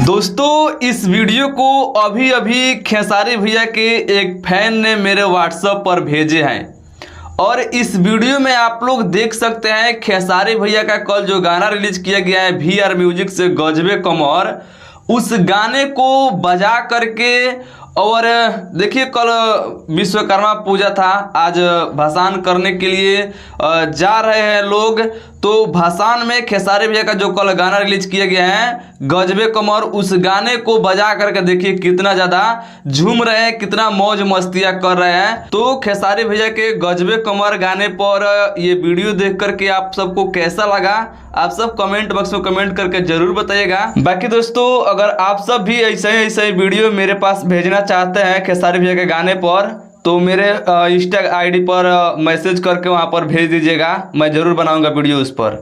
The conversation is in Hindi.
दोस्तों, इस वीडियो को अभी अभी खेसारी भैया के एक फैन ने मेरे व्हाट्सएप पर भेजे हैं और इस वीडियो में आप लोग देख सकते हैं खेसारी भैया का कल जो गाना रिलीज किया गया है VR म्यूजिक से गजबे कमर, उस गाने को बजा करके। और देखिए, कल विश्वकर्मा पूजा था, आज भाषण करने के लिए जा रहे हैं लोग। तो भाषण में खेसारी भैया का जो कल गाना रिलीज किया गया है गजबे कमर, उस गाने को बजा करके देखिए कितना ज़्यादा झूम रहे हैं, कितना मौज मस्तियाँ कर रहे हैं। तो खेसारी भैया के गजबे कमर गाने पर ये वीडियो देख करके आप सबको कैसा लगा, आप सब कमेंट बॉक्स में कमेंट करके जरूर बताइएगा। बाकी दोस्तों, अगर आप सब भी ऐसे ही वीडियो मेरे पास भेजना चाहते हैं खेसारी भैया के गाने पर, तो मेरे इंस्टा ID पर मैसेज करके वहाँ पर भेज दीजिएगा, मैं ज़रूर बनाऊंगा वीडियो उस पर।